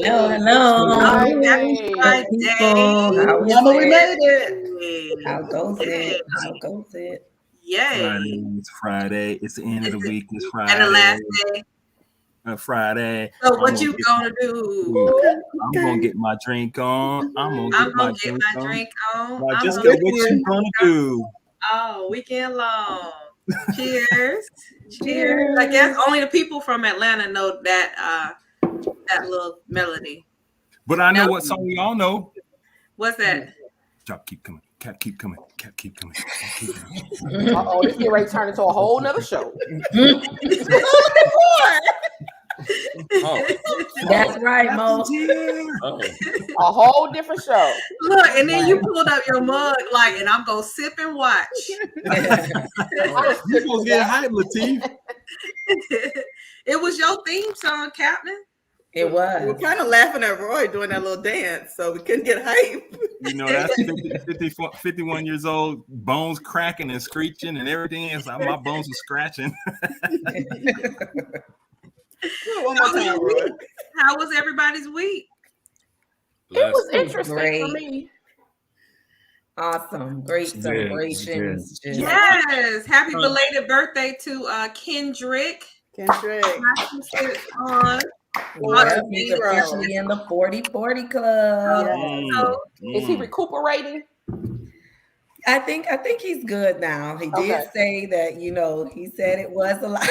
Hello, hello. Happy Friday. Mama, we made it. How goes it? How goes it? Yay. It's Friday. It's the end of the week. It's Friday. And the last day. Friday. So what you gonna do? I'm gonna get my drink on. I'm gonna get my drink on. Jessica, what you gonna do? Oh, weekend long. Cheers. Cheers. I guess only the people from Atlanta know that little melody. But I know what song we all know. What's that? Drop, keep coming. Cap, keep coming. Cap, keep coming. Uh-oh, this get ready to turn into a whole nother show. That's right, Mo. A whole different show. Look, and then you pulled up your mug like, and I'm gonna sip and watch. You gonna get hype, Latif. It was your theme song, Captain. It was. We were kind of laughing at Roy doing that little dance, so we couldn't get hype. You know, that's 51 years old, bones cracking and screeching and everything. It's like my bones are scratching. One more time, Roy. How was everybody's week? It was interesting for me. Awesome. Great celebrations. Yes. Happy belated birthday to Kendrick. He's officially in the 40-40 club. Is he recuperating? I think he's good now. He did say that, you know, he said it was a lot.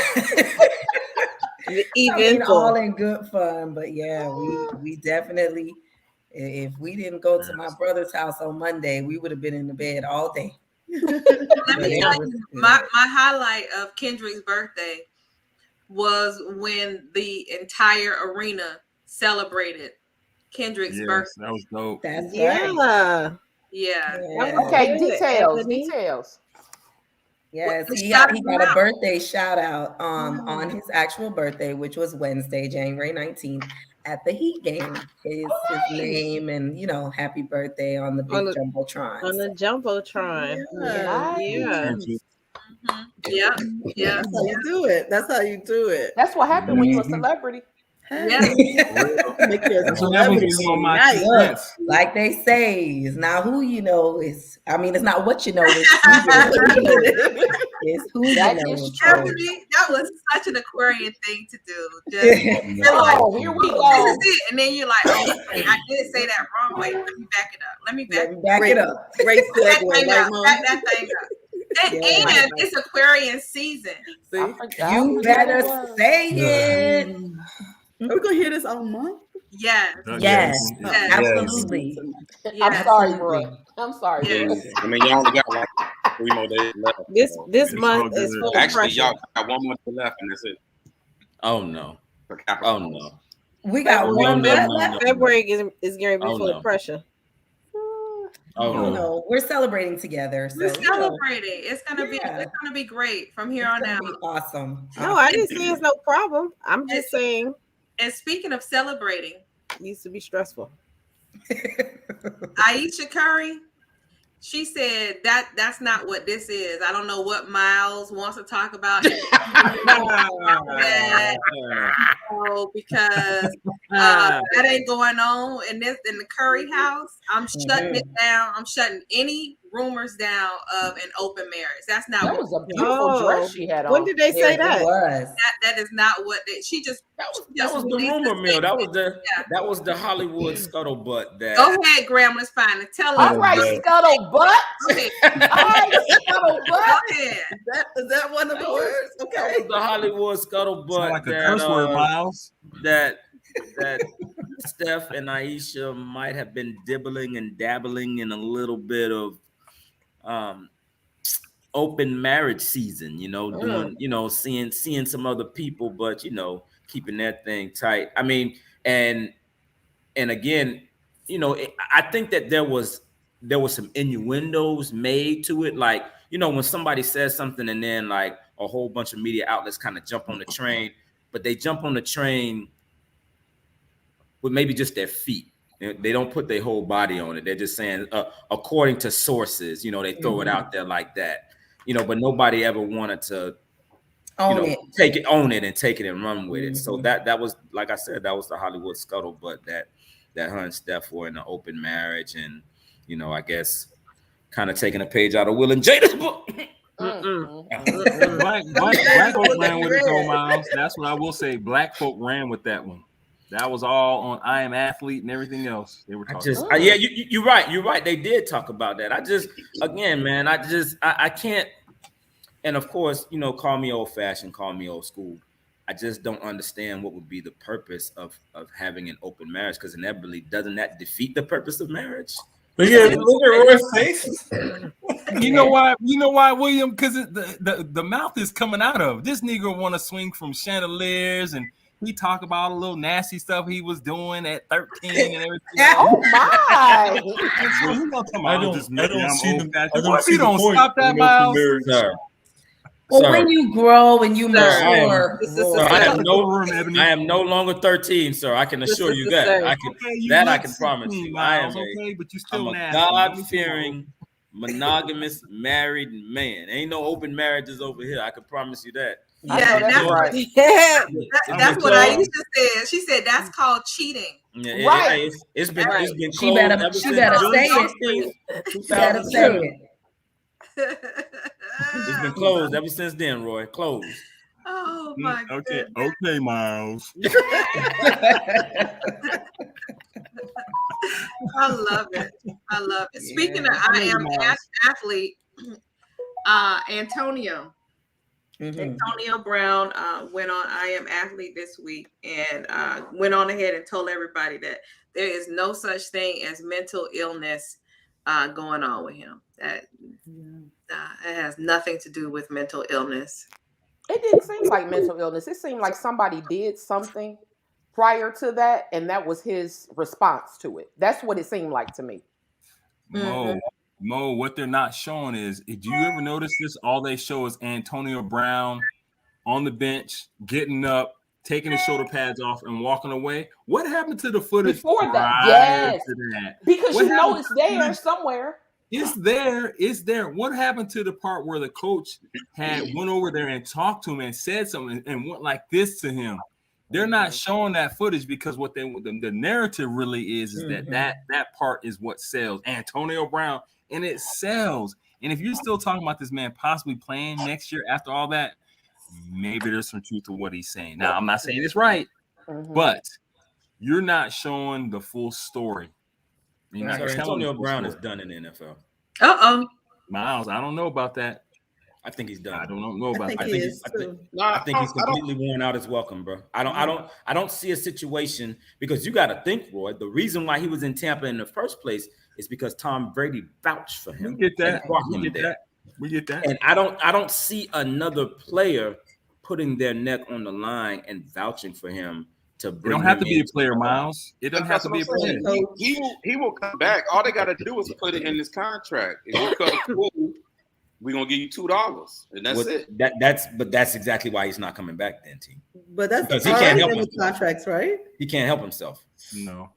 All in good fun, but yeah, we definitely, if we didn't go to my brother's house on Monday, we would have been in the bed all day. Let me tell you, my highlight of Kendrick's birthday was when the entire arena celebrated Kendrick's birthday. That was dope. That's right. Yeah. Okay, details. Yes, he got a birthday shout out on his actual birthday, which was Wednesday, January 19th, at the Heat game. His name and, you know, happy birthday on the big Jumbotron. On the Jumbotron. Yeah. That's how you do it. That's what happened when you're a celebrity. Yeah. Like they say, it's not who you know, it's not what you know, it's who you know. That was such an Aquarian thing to do. Just here we go. This is it. And then you're like, oh, I did say that wrong. Wait, let me back it up. Great segue. Back that thing up. And it's Aquarian season. You better say it. Are we gonna hear this all month? Yes. Absolutely. I'm sorry, bro. I'm sorry. Yes. I mean, y'all only got like 3 more days left. This month is full of Actually, pressure. y'all got 1 month left, and that's it. Oh no. We got one left. February is going to be full of pressure. No, we're celebrating together. So, we're celebrating. It's gonna be great from here on out. Awesome. No, I didn't say it's no problem. I'm just saying. And speaking of celebrating, it used to be stressful. Ayesha Curry, she said that's not what this is. I don't know what Miles wants to talk about. Because that ain't going on in the Curry house. I'm shutting it down. I'm shutting any rumors down of an open marriage. That's not. That was a beautiful dress she had on. When did they say that? That is not what she just. That was the rumor mill. That was the Hollywood scuttlebutt. Go ahead, Graham. Let's find it. Tell us. All right, scuttlebutt. All right, scuttlebutt. Go ahead. Is that one of the words? Okay. That was the Hollywood scuttlebutt. Like a curse word, Miles. That Steph and Ayesha might have been dibbling and dabbling in a little bit of open marriage season, doing, seeing some other people, but keeping that thing tight. I mean, and again, I think that there was some innuendos made to it, like, when somebody says something and then like a whole bunch of media outlets kind of jump on the train, but they jump on the train with maybe just their feet. They don't put their whole body on it. They're just saying, according to sources, they throw it out there like that, but nobody ever wanted to own it, own it, and take it and run with it. So that was, like I said, that was the Hollywood scuttlebutt that her and Steph were in an open marriage, and I guess kind of taking a page out of Will and Jada's book. Black folk ran with it though, Miles. That's what I will say. Black folk ran with that one. That was all on I Am Athlete and everything else they were talking about. Yeah, you're right. They did talk about that. I can't. And of course, call me old fashioned, call me old school. I just don't understand what would be the purpose of having an open marriage, because inevitably, doesn't that defeat the purpose of marriage? But yeah, look at Roy's face. You know why, William? Because the mouth is coming out of this nigga want to swing from chandeliers, and he talk about a little nasty stuff he was doing at 13 and everything. Oh my! I don't see the point. Stop that, Miles. Well, when you grow and you mature, I am no longer 13, sir. I can assure you that. I can promise you. Miles, but you still I'm a God-fearing, monogamous, married man. Ain't no open marriages over here. I can promise you that. Yeah, that's what Ayesha said. She said that's called cheating. Yeah, right. It's been closed. She better say it. She better say it. It's been closed ever since then, Roy. Closed. Oh my god. Okay, Miles. I love it. Speaking of I Am Athlete, Antonio Brown went on I Am Athlete this week and went on ahead and told everybody that there is no such thing as mental illness going on with him. That it has nothing to do with mental illness. It didn't seem like mental illness. It seemed like somebody did something prior to that, and that was his response to it. That's what it seemed like to me. Mo, what they're not showing is, did you ever notice this? All they show is Antonio Brown on the bench, getting up, taking his shoulder pads off, and walking away. What happened to the footage before that? Yes, to that? Because it's there somewhere. It's there. What happened to the part where the coach went over there and talked to him and said something and went like this to him? They're not showing that footage because what the narrative really is that part is what sells. Antonio Brown, and it sells. And if you're still talking about this man possibly playing next year after all that, maybe there's some truth to what he's saying. Now, I'm not saying it's right, but you're not showing the full story. Antonio Brown is done in the NFL. Miles, I don't know about that. I think he's done. I don't know about that. I think he's completely worn out his welcome, bro. I don't see a situation, because you got to think, Roy. The reason why he was in Tampa in the first place is because Tom Brady vouched for him. We get that. We get that. And I don't see another player putting their neck on the line and vouching for him. It don't have to be a player, Miles. It doesn't have to be a player. He will come back. All they got to do is put it in his contract. If you cut a fool, we're gonna give you $2, and that's it. That's exactly why he's not coming back then, team. But that's because he can't help himself. Contracts, right? He can't help himself. No,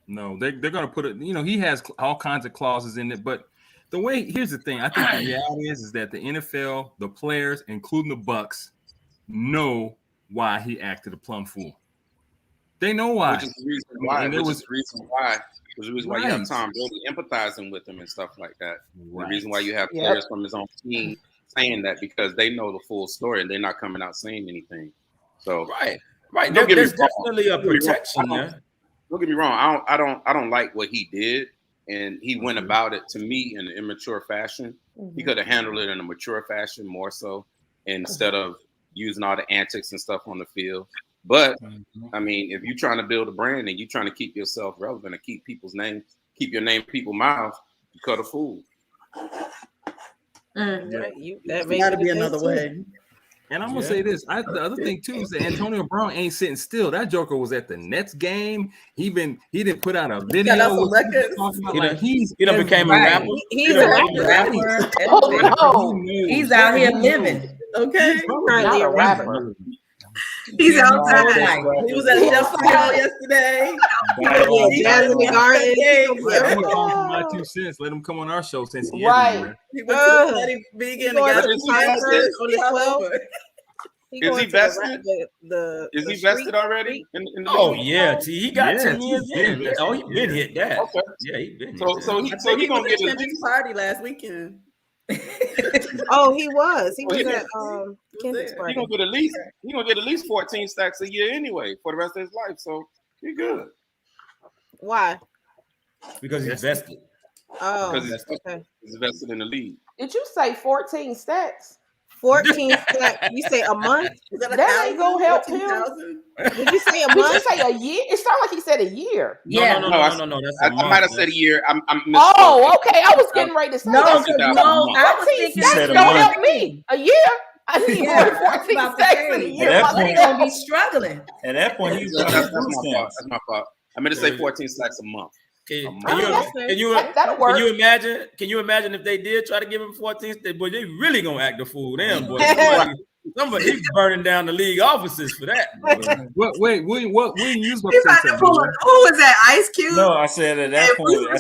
they're gonna put it. He has all kinds of clauses in it, but here's the thing. I think the reality is that the NFL, the players, including the Bucks, know why he acted a plum fool. They know why. Which is the reason why. Which is the reason why you have Tom Brady empathizing with him and stuff like that. Right. The reason why you have players from his own team saying that, because they know the full story and they're not coming out saying anything. So right. There's definitely a protection there. Don't get me wrong. I don't like what he did, and he went about it, to me, in an immature fashion. He could have handled it in a mature fashion more so, instead of using all the antics and stuff on the field. But I mean, if you're trying to build a brand and you're trying to keep yourself relevant and keep people's names, keep your name in people's mouths, you cut a fool. That got to be another way. And I'm gonna say this. The other thing too is that Antonio Brown ain't sitting still. That joker was at the Nets game. He didn't put out a video. He done became a rapper. He's a rapper. He's out here living. Okay, not a rapper. He's outside. He was at Jeff's yesterday. Jazz in the garden. I'm gonna come my 2 cents. Let him come on our show since he He went to the vegan and got his on the 12. Is he vested? Is he vested already? Oh yeah, he got 10 years in. Oh, he been hit that. Okay. Yeah, he been hit. So he gonna get at Kendrick's party last weekend. Oh, he was. He was at Kendrick's party. He gonna get at least 14 stacks a year anyway for the rest of his life. So you're good. Why? Because he's vested. Oh, because he's vested in the league. Did you say 14 stacks? 14 stacks. You say a month? That ain't gonna help him. Did you say a month? Did you say a year? It sounded like he said a year. No. That's I might have said a year. I'm oh, okay. I was getting ready to say no. 14 stacks don't help me. A year. I need more than 14 stacks in a year. They're gonna be struggling. At that point, he was that's my fault. I'm gonna say 14 stacks a month. Can you imagine if they did try to give him 14 stacks? Boy, they really gonna act the fool. Damn, boy. Somebody's burning down the league offices for that. What use Who was that? Ice Cube? No, I said at that point, I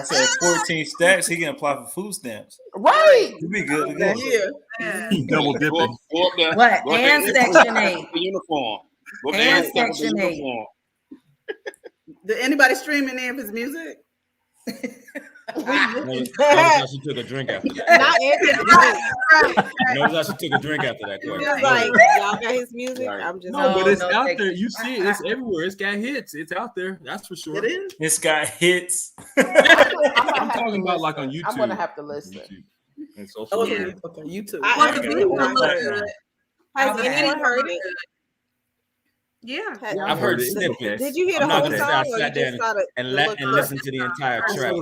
said 14 stacks, he can apply for food stamps. Right. He'd be good to go. Yeah. Double dipping. What? And Section 8. The uniform. And Section 8. Did anybody stream any of his music? Notice how she took a drink after that. Notice how she took a drink after that. It's like, y'all got his music. I'm just but it's out there. You see it. It's everywhere. It's got hits. It's out there. That's for sure. It is. It's got hits. I'm talking about like on YouTube. I'm gonna have to listen. And social media. Okay, YouTube. Has anyone heard it? Yeah, I've heard snippets. Did you hear the whole song? I sat there and listen to the entire track.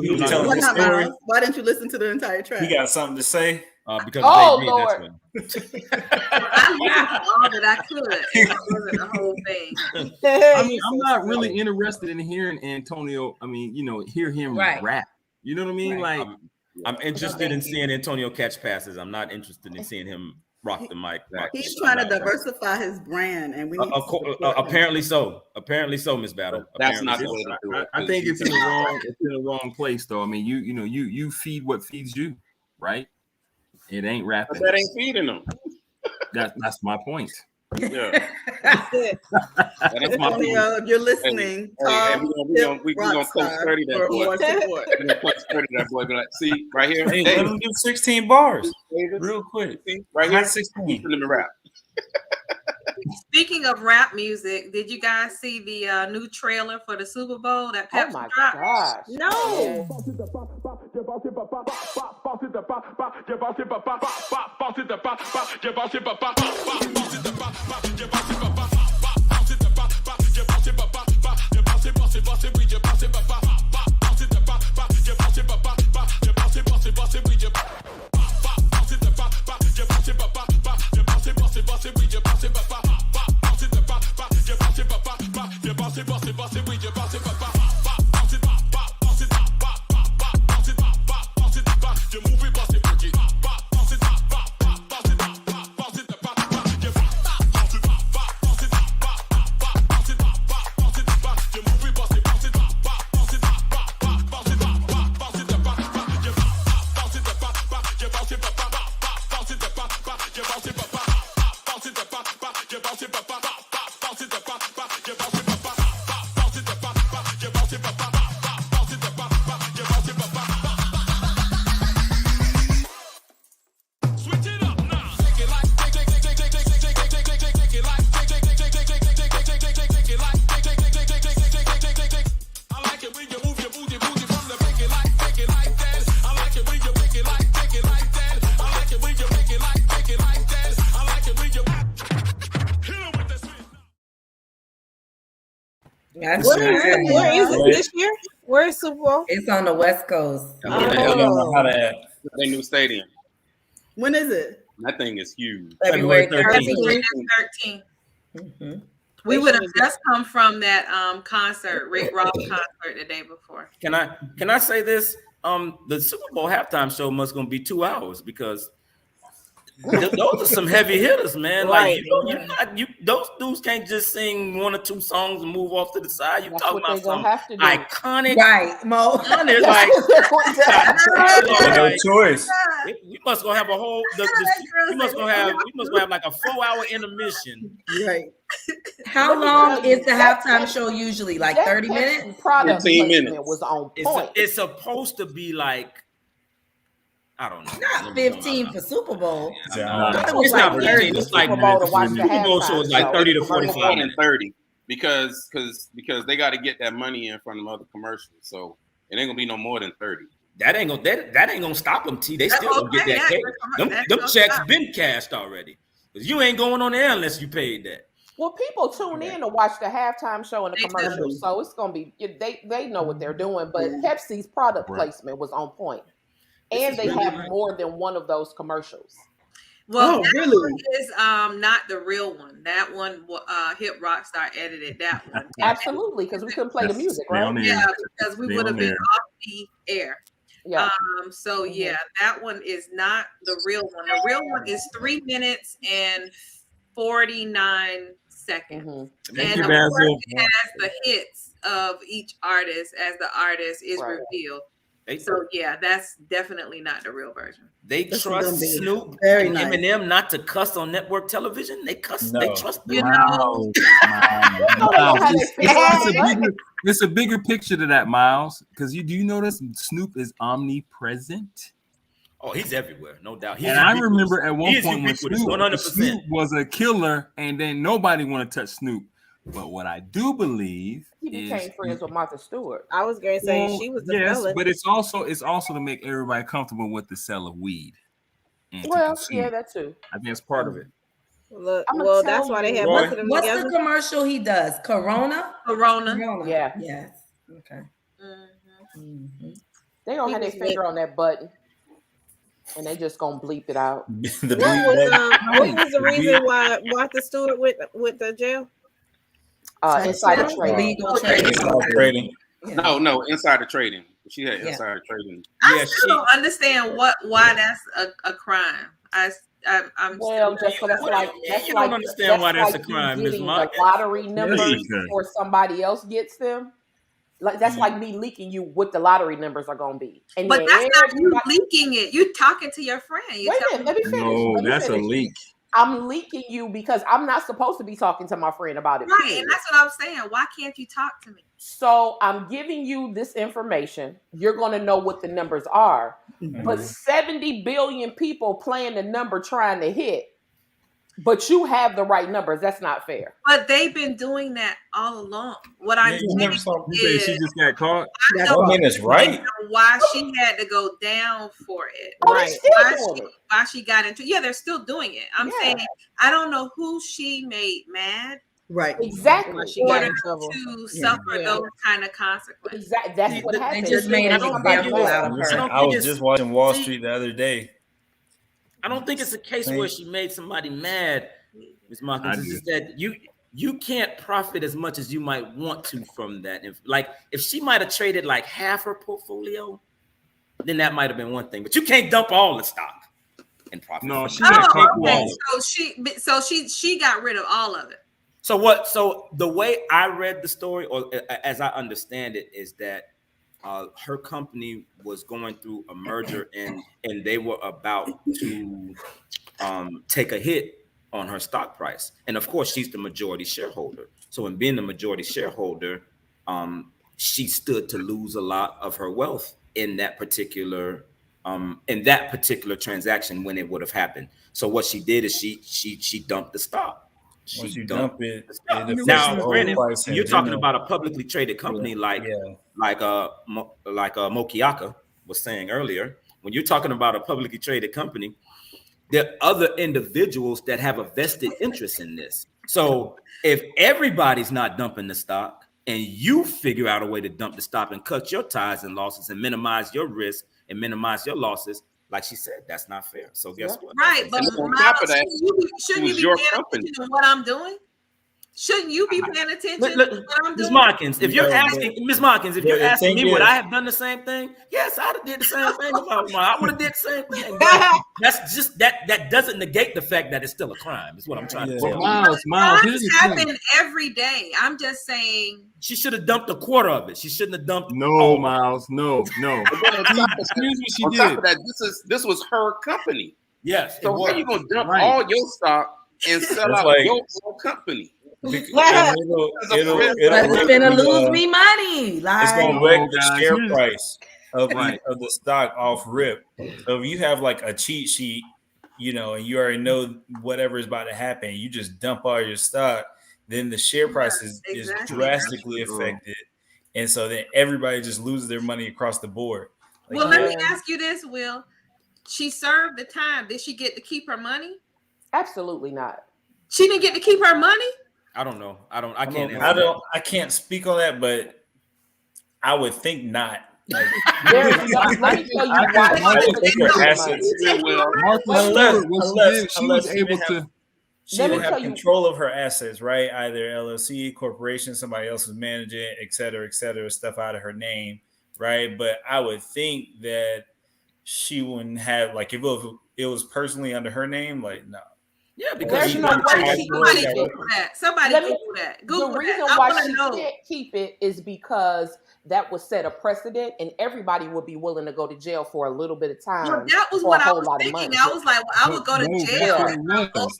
Why didn't you listen to the entire track? He got something to say. Because Lord. I listened to all that I could. It wasn't the whole thing. I mean, I'm not really interested in hearing Antonio. I mean, hear him rap. You know what I mean? Right. Like, I'm interested in seeing Antonio catch passes. I'm not interested in seeing him rock the mic. He's trying to diversify his brand, and we need apparently so. Apparently so, Miss Battle. That's not the way to do it. I think it's in the wrong place, though. I mean, you feed what feeds you, right? It ain't rapping. But that ain't feeding them. That's my point. Yeah. That's my point. If you're listening, we're gonna coach 30 that boy. We're gonna coach 30 that boy. Be like, see, right here. Hey, let him do 16 bars. Real quick. See, right here. 16. Let me rap. Speaking of rap music, did you guys see the new trailer for the Super Bowl that Pepsi dropped? Gosh. No. Where is it this year? Where is Super Bowl? It's on the West Coast. Their new stadium. When is it? That thing is huge. February 13th. Mm-hmm. We would have just come from that concert, Rick Ross concert the day before. Can I say this? The Super Bowl halftime show must gonna be 2 hours because Those are some heavy hitters, man. Right. Like those dudes can't just sing 1 or 2 songs and move off to the side. You That's talking what about they gonna some have to do. iconic, Right, Mo. iconic, That's like, what they're going to have to do. No like choice. we must gonna have a whole. We must gonna have like a 4-hour intermission. Right. How long is the halftime show usually? Like 30 minutes? Product 15 placement minutes. was on point. It's supposed to be like, I don't know. Not 15 for Super Bowl. It's not 15. It's like Super Bowl to watch the Super Bowl halftime show is like show. 30 to It's more 45 than minutes. 30 because they got to get that money in from the other commercials. So it ain't gonna be no more than 30. That ain't gonna stop them. T. They still gonna get that cake. Them checks been cashed already. Cause you ain't going on the air unless you paid that. Well, people tune in to watch the halftime show and the commercials, so it's gonna be they know what they're doing. But Pepsi's product placement was on point, and they have more than one of those commercials. Well, that one is not the real one. That one, Hip Rockstar edited that one. Absolutely, because we couldn't play the music, right? Yeah, because we would have been off the air. Yeah. So yeah, that one is not the real one. The real one is 3 minutes and 49 seconds. And of course, it has the hits of each artist as the artist is revealed. So yeah, that's definitely not the real version. They trust Snoop and Eminem not to cuss on network television. They cuss. No. They trust them. You know, it's a bigger picture to that, Miles. Because do you notice Snoop is omnipresent? Oh, he's everywhere, no doubt. And I remember at one point when Snoop was a killer, and then nobody want to touch Snoop. But what I do believe he became friends with Martha Stewart. I was going to say she was the villain. But it's also to make everybody comfortable with the sell of weed. Well, yeah, that too. I think it's part of it. Look, well, that's why they have both of them What's together. the commercial he does? Corona? Yeah. Yes. Okay. They don't have their finger on that button, and they just gonna bleep it out. What was the reason why Martha Stewart with the jail? Insider trading. Legal trading. No, insider trading. She had insider trading. I still don't understand why that's a crime. I'm well, just so that's like you don't understand why that's a crime, Ms. The lottery numbers or somebody else gets them. Like that's like me leaking you what the lottery numbers are going to be. And but that's not you leaking it. You talking to your friend. Wait a minute, let me finish. No, that's a leak. I'm leaking you because I'm not supposed to be talking to my friend about it. Right, and that's what I'm saying. Why can't you talk to me? So I'm giving you this information. You're going to know what the numbers are. But 70 billion people playing the number trying to hit. But you have the right numbers. That's not fair. But they've been doing that all along. What I'm saying is she just got caught. I don't mean it's right. Why she had to go down for it? Right. Why she got into? Yeah, they're still doing it. I'm saying I don't know who she made mad. Right. Exactly. She got in trouble to suffer those kind of consequences. Exactly. That's what happened. They just made an example out of her. I was just watching Wall Street the other day. I don't think it's a case where she made somebody mad, Ms. Marcus. It's just that you can't profit as much as you might want to from that. If she might have traded like half her portfolio, then that might have been one thing. But you can't dump all the stock and profit. No, she got So she got rid of all of it. So the way I read the story, or as I understand it, is that her company was going through a merger and they were about to take a hit on her stock price. And of course, she's the majority shareholder. So in being the majority shareholder, she stood to lose a lot of her wealth in that particular transaction when it would have happened. So what she did is she dumped the stock. Once you dump it, now granted, you're talking about a publicly traded company like Mokiaka was saying earlier. When you're talking about a publicly traded company, there are other individuals that have a vested interest in this. So if everybody's not dumping the stock and you figure out a way to dump the stock and cut your ties and losses and minimize your risk and minimize your losses, like she said, that's not fair. So guess what? Right, but on top of that, shouldn't you be paying attention to what I'm doing? Shouldn't you be paying attention to what I'm Ms. doing? Markins, if you're No, asking, Ms. Markins, if you're the asking thing me would is- I have done the same thing? Yes, I'd have did the same thing. I would have did the same thing. But that's just that doesn't negate the fact that it's still a crime. Is what I'm trying to tell you. Miles, here's the thing. Happen every day. I'm just saying. She should have dumped a quarter of it. She shouldn't have dumped. No, Miles, no. Here's what she on did. top of that, this was her company. Yes. So how you gonna dump all your stock and sell It's out like- your own company? It'll It's gonna lose me money. Like, it's gonna wreck the guys, share here's- price of the stock off rip. So if you have like a cheat sheet, and you already know whatever is about to happen, you just dump all your stock, then the share price is drastically affected. And so then everybody just loses their money across the board. Like, Well, let me ask you this, Will. She served the time. Did she get to keep her money? Absolutely not. She didn't get to keep her money? I don't know. I can't answer I can't speak on that, but I would think not. Like, Let me tell you why. I would think her assets. She would have control of her assets, right? Either LLC, corporation, somebody else is managing it, et cetera, stuff out of her name, right? But I would think that she wouldn't have, like, if it was personally under her name, like, no. Yeah, because there's no way she Somebody can keep Google it. that. Somebody Google that. Google The reason that. why she can't keep it is because that would set a precedent, and everybody would be willing to go to jail for a little bit of time. Well, that was what I was thinking. I was like, well, I would go to jail.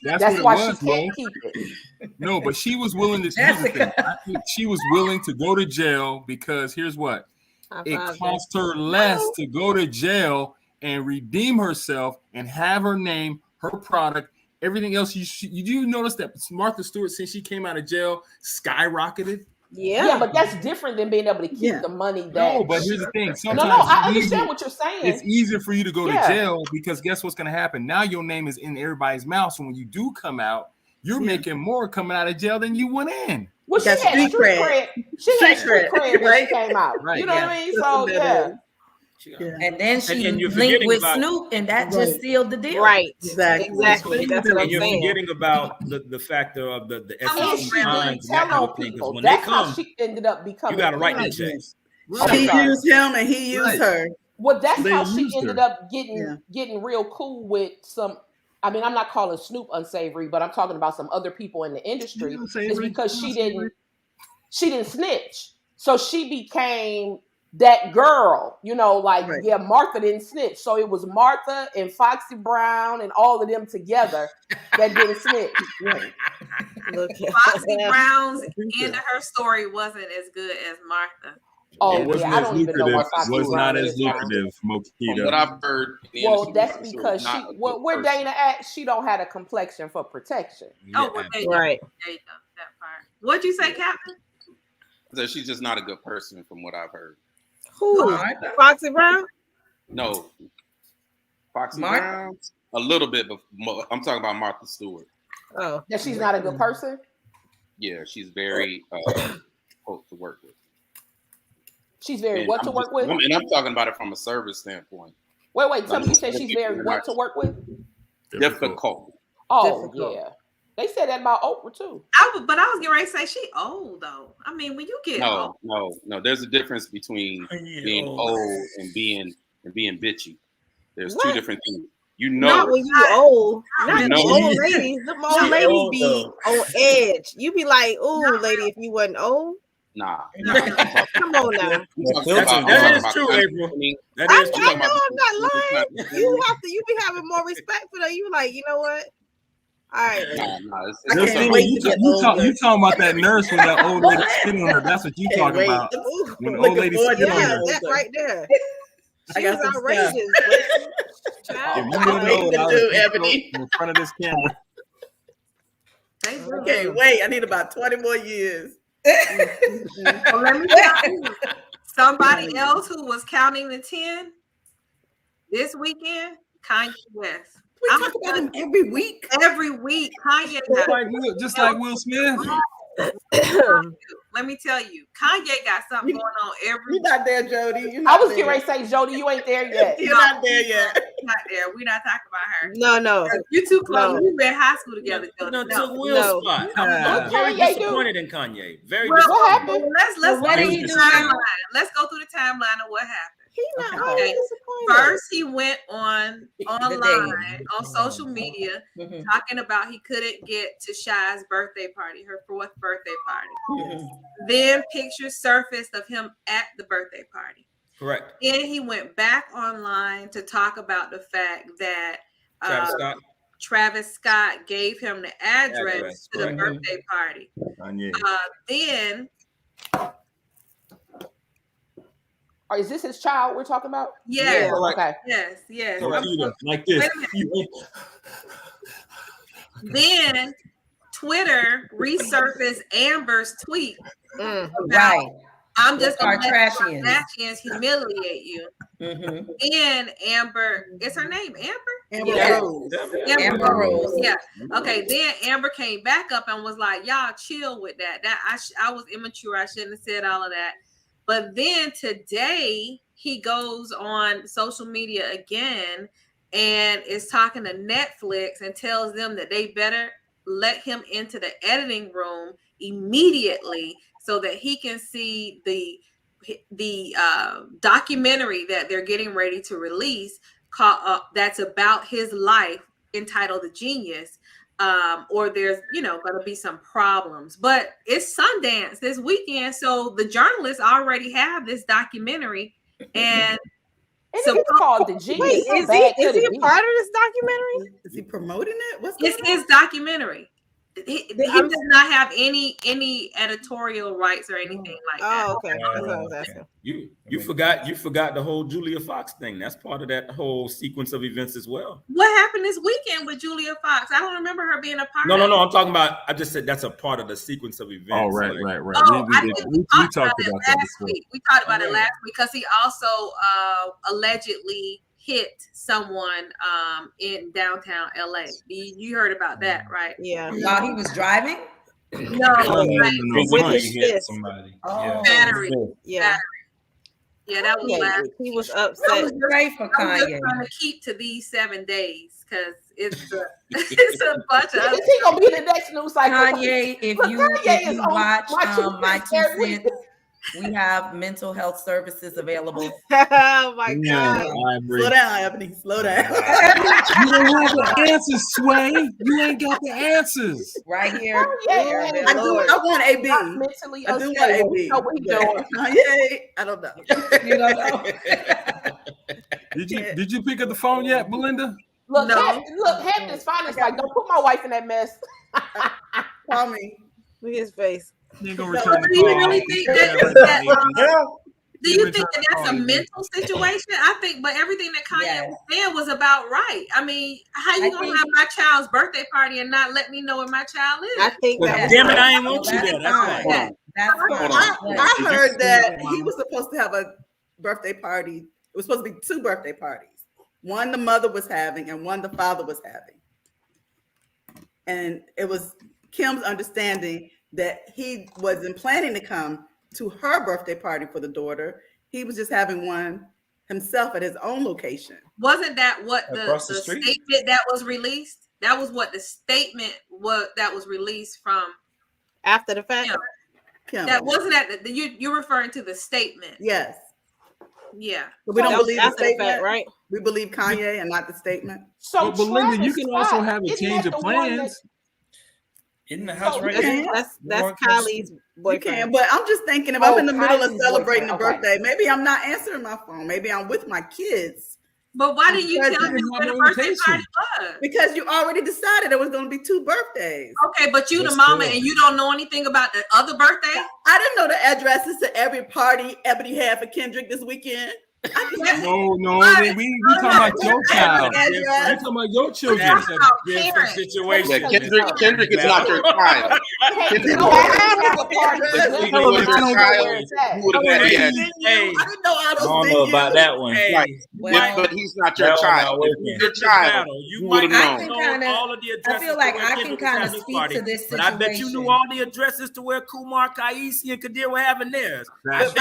That's why she can't keep it. No, but she was willing to. I think she was willing to go to jail because here's what it cost her less to go to jail and redeem herself and have her name, her product, everything else. You notice that Martha Stewart, since she came out of jail, skyrocketed. Yeah, but that's different than being able to keep the money. That No, but here's the thing. Sometimes I understand what you're saying. It's easier for you to go to jail because guess what's going to happen? Now your name is in everybody's mouth. So when you do come out, you're making more coming out of jail than you went in. Well, she had street cred. She had street cred when she came out. Right, you know what I mean? So And then she linked with Snoop, and that just sealed the deal. Right. Exactly. That's what I'm you're saying. forgetting about the factor of the SEC fines. When they come, she ended up becoming. You got to write the checks. She used him, and he used her. Well, that's how she ended up getting real cool with some. I mean, I'm not calling Snoop unsavory, but I'm talking about some other people in the industry. It's because she didn't snitch, so she became that girl, Martha didn't snitch. So it was Martha and Foxy Brown and all of them together that didn't snitch. Right. Foxy Brown's end of her story wasn't as good as Martha. Oh, I don't even know what Foxy was Brown not as is. lucrative, Mokita. From what I've heard. Well, that's because where Dana at, she don't have a complexion for protection. Oh, well, there you go. There you go. That part. What'd you say, Captain? So she's just not a good person from what I've heard. Who? Foxy Brown? No. Foxy Brown? A little bit, but I'm talking about Martha Stewart. Oh. That she's not a good person? Yeah, she's very close to work with. She's very what to work with? And I'm talking about it from a service standpoint. Wait, tell me you said she's very what to work with? Difficult. Oh, yeah. They said that about Oprah too. But I was getting ready to say she old though. I mean, when you get old. No. There's a difference between being old and being bitchy. There's two different things. Not when you old. Not the old ladies. The old ladies be on edge. You be like, "Ooh, lady, if you wasn't old." Nah. Come on now. That is true, April. I know I'm not lying. You be having more respect for them. You like, you know what? All right. You talking about that nurse with that old lady sitting on her? That's what you talking about. When the old lady sitting on her. That right there. I got some outrageous. If you didn't know what I was Ebony in front of this camera. Okay, wait. I need about 20 more years. Well, let me tell you, somebody else who was counting the 10 this weekend, Kanye West. We talk about him every week. Every week, Kanye. Just like Will Smith. let me tell you, Kanye got something going on every. You're not there, Jody. I was getting ready to say, Jody, you ain't there yet. You're not there yet. Not there. We're not talking about her. No. You too close. We were in high school together. No, took Will's spot. I'm very disappointed in Kanye. Very disappointed. What happened? Let's what did he do now? Let's go through the timeline of what happened. He not Okay. disappointed. First, he went online on social media talking about he couldn't get to Shy's birthday party, her 4th birthday party. Then pictures surfaced of him at the birthday party. Correct. Then he went back online to talk about the fact that Travis Scott gave him the address to the birthday party. Then. Is this his child we're talking about? Yes. Yeah. Okay. Yes. Like this. Then Twitter resurfaced Amber's tweet. Right. I'm just going to let Kardashians humiliate you. Then Amber, is her name Amber? Amber Rose. Yeah. Okay. Then Amber came back up and was like, "Y'all chill with that. I was immature. I shouldn't have said all of that." But then today he goes on social media again and is talking to Netflix and tells them that they better let him into the editing room immediately so that he can see the documentary that they're getting ready to release that's about his life, entitled The Genius. Or there's going to be some problems, but it's Sundance this weekend, so the journalists already have this documentary, and so it's called The Genius. Wait, is he a part of this documentary? Is he promoting it? It's his documentary. He does not have any editorial rights or anything like that. Oh, okay. That's what I was asking. You forgot the whole Julia Fox thing. That's part of that whole sequence of events as well. What happened this weekend with Julia Fox? I don't remember her being a part. No. I'm talking about. I just said that's a part of the sequence of events. Oh, right. Oh, We talked about that last week. We talked about it last week because he also allegedly hit someone in downtown LA. You heard about that, right? Yeah. While he was driving? No. With his fist. Somebody. Battery. Yeah. Yeah, that was last. He was upset. That was great for Kanye. I'm just trying to keep to these 7 days because it's a bunch of. Is he gonna be the next news cycle? Kanye, if you watch my 2 cents, we have mental health services available. Oh my God! Slow down, Ebony. Slow down. You don't have the answers, Sway. You ain't got the answers. Right here. I want AB. Mentally I do want AB. Know what he's doing. Kanye, I don't know. You don't know. Did you pick up the phone yet, Belinda? Look, Hampton's finest. Like, don't put my wife in that mess. Call me. Look at his face. You ain't gonna return the Do you call. really think do you think that that's a mental situation? I think, but everything that Kanye was saying was about right. I mean, how you gonna have my child's birthday party and not let me know where my child is? I think damn it, I ain't want you there. That's right. That's fine. I heard that he was supposed to have a birthday party. It was supposed to be 2 birthday parties. One the mother was having and one the father was having. And it was Kim's understanding that he wasn't planning to come to her birthday party for the daughter. He was just having one himself at his own location. Wasn't that what the statement that was released? That was what the statement that was released from after the fact. Kim. That wasn't that you're referring to the statement. Yes. Yeah. But we don't believe the statement, fact, right? We believe Kanye and not the statement. So, but Belinda, you can also have a change of plans. In the house right now. That's Kylie's boyfriend. You can, but I'm just thinking if I'm in the middle of celebrating the birthday, maybe I'm not answering my phone. Maybe I'm with my kids. But why didn't you tell me where the birthday party was? Because you already decided there was going to be 2 birthdays. Okay, but you the mama and you don't know anything about the other birthday? I didn't know the addresses to every party Ebony had for Kendrick this weekend. No, we talking about your child. We talking about your children. That's a different situation. Yeah, Kendrick is not your child. Kendrick No, if he was your child, you would have had Hey, I didn't know all I those don't know about that one. Right. Well, But he's not your That one child. not If he's your child, you would have I known. can all of the addresses. I feel like to where I can Kendrick was kind of having his speak party, to this but situation. I bet you knew all the addresses to where Kumar, Kaisi, and Kadir were having theirs. But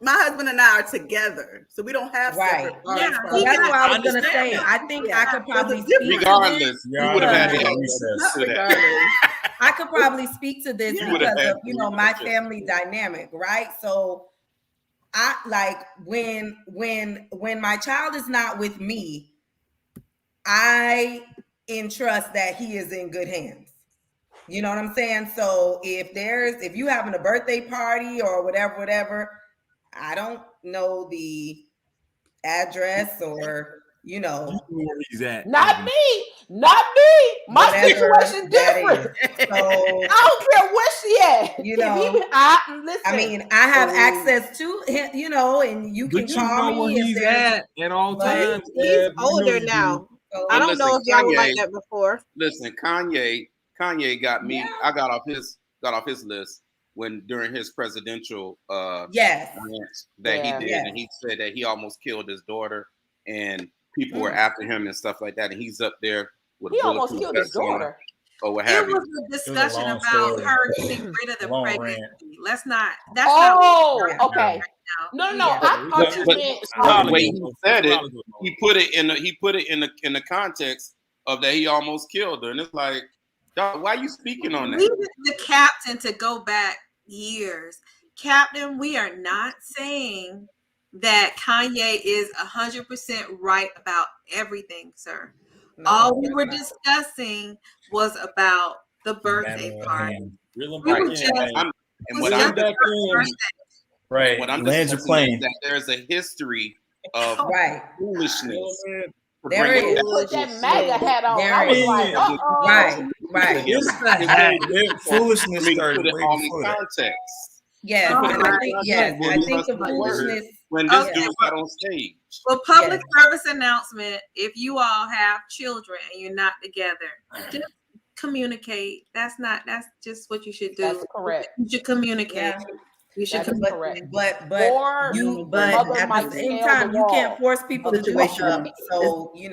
my husband and I are together, so we don't have separate parties. Yeah, so that's what I was gonna say. I think I could probably speak Regardless, you would have had to Not to that. regardless. I could probably speak to this You would've because had of to. my family dynamic, right? So I like when my child is not with me, I entrust that he is in good hands. You know what I'm saying? So if you having a birthday party or whatever, I don't know the address or where he's at. Not me. My whatever situation different. that is. So I don't care where she at. Listen. I mean, I have access to him, and you can But you call know where me if he's there's at all but times. He's Deb. You know older you now. so, I don't Listen, know if y'all were like Kanye- that before. Listen, Kanye got me. Yeah. I got off his list when during his presidential yes. rant that he did, and he said that he almost killed his daughter, and people were after him and stuff like that, and he's up there with He a almost bulletproof killed his vest on daughter. or what It have you. was a discussion long about story. her getting rid of the Long pregnancy. rant. Let's not. That's not. Oh, Yeah. okay. No. Yeah. I thought you But meant. the way he said it, he put it in the context of that he almost killed her, and it's like, dog, why are you speaking on that? Leave the captain to go back years. Captain, we are not saying that Kanye is 100% right about everything, sir. No, All we were not. discussing was about the birthday party. Real We were back just- in, like, And what I'm back in. Right. what I'm Land your discussing plane. is that there's a history of Right. foolishness. to There bring it is. back. Put that MAGA hat on. There I was is. like, uh-oh. Right. Foolishness Let me started put it way all in before that. context. Yes, Oh, and I think the Like, foolishness. when this Okay, dude got on stage. Well, public service announcement, if you all have children and you're not together, just communicate. That's just what you should do. That's correct. You should communicate. Yeah. You should That is communicate. correct. But Or mother at might the same scale time, the you can't wall. force people to do Situation. stuff. So You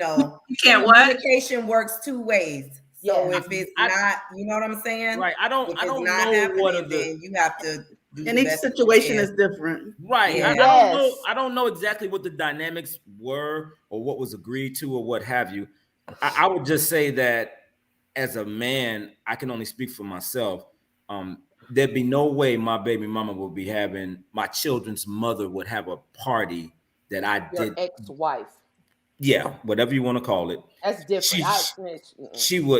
can't what? communication works two ways. So Yeah. if it's not, you know what I'm saying? Right. I don't If it's not know happening, what of the then you have to do And the each best you situation can. is different. right. Yeah. I don't know exactly what the dynamics were or what was agreed to or what have you. I would just say that as a man, I can only speak for myself. There'd be no way my baby mama would be having, my children's mother would have a party that I Your did. ex-wife. Yeah, whatever you want to call it. That's different.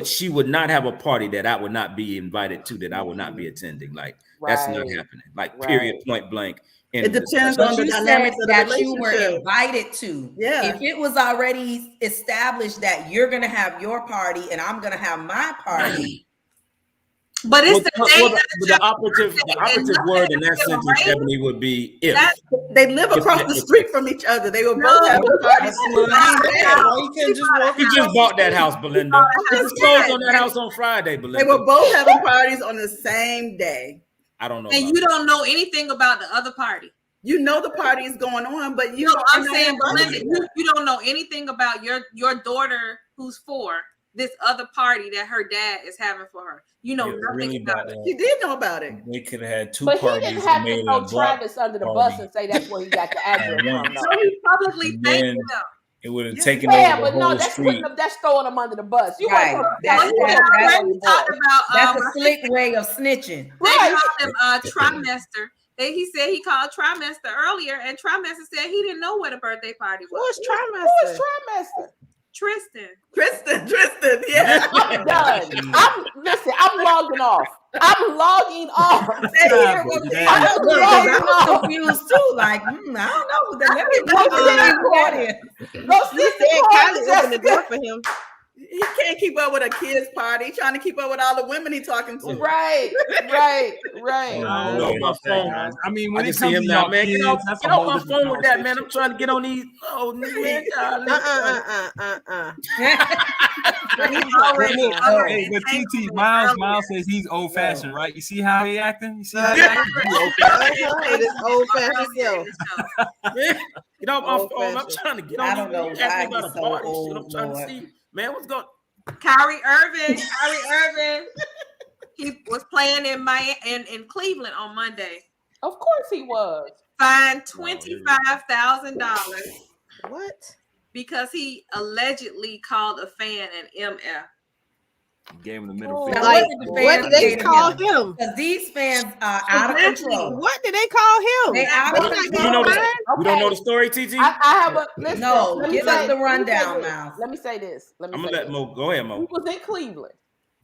She would not have a party that I would not be invited to, that I would not be attending. Like that's not Right. happening. Like Right. period, point blank. It depends But on the you said dynamics of the that you were relationship. invited to. Yeah. If it was already established that you're gonna have your party and I'm gonna have my party. But it's the day the operative word in that sentence, Ebony, would be if. They live across the street from each other. They were both having parties. You just bought that house, Belinda. You just closed on that house on Friday, They Belinda. were both having parties on the same day. I don't know. and you don't know anything about the other party. You know the party is going on, but you. No, I'm you're not saying, invited. Belinda, you don't know anything about your daughter who's 4, this other party that her dad is having for her. You know nothing Really about about it. She did know about it. They could have had 2 But he parties didn't and have made to it throw a block Travis under the party. bus and say that's where he got the address from. So though. he publicly And thanked then them. it would have Yeah. taken Yeah, over but the no, whole that's street. that's throwing him under the bus. You Right. want to That's- Well, he had already talked about That's a slick way of snitching. they Right. called him trimester. He said he called trimester earlier, and trimester said he didn't know where the birthday party was. Who is Who is trimester? trimester? Tristan. Tristan, yeah. I'm done. I'm logging off. I'm logging off. I was confused too. Like, I don't know. Let me Go see He said Kylie opened the door for him. He can't keep up with a kid's party. He's trying to keep up with all the women he's talking to. Right. I don't know about that, guys. I mean, when it comes to y'all kids, that's get a off whole my different phone with that, man. conversation. I'm trying to get on these. Oh, man. Hey, but TT, Miles says he's old fashioned, right? You see how he acting? You see how he acting? It is old fashioned self. Get off my phone. I'm trying to get on. I don't know why he's so party. old, I'm trying Lord. to see, man. What's going? Kyrie Irving. He was playing in Cleveland on Monday. Of course he was. Fined $25,000. What? Because he allegedly called a fan an MF. Gave him the middle finger. Like, what did they call him? Because these fans are out of control. What did they call him? They out of control. You don't know the story, TT? I have a listen. No, give us the rundown, Miles. Let me say this. I'm gonna let Mo go ahead, Mo. He was in Cleveland.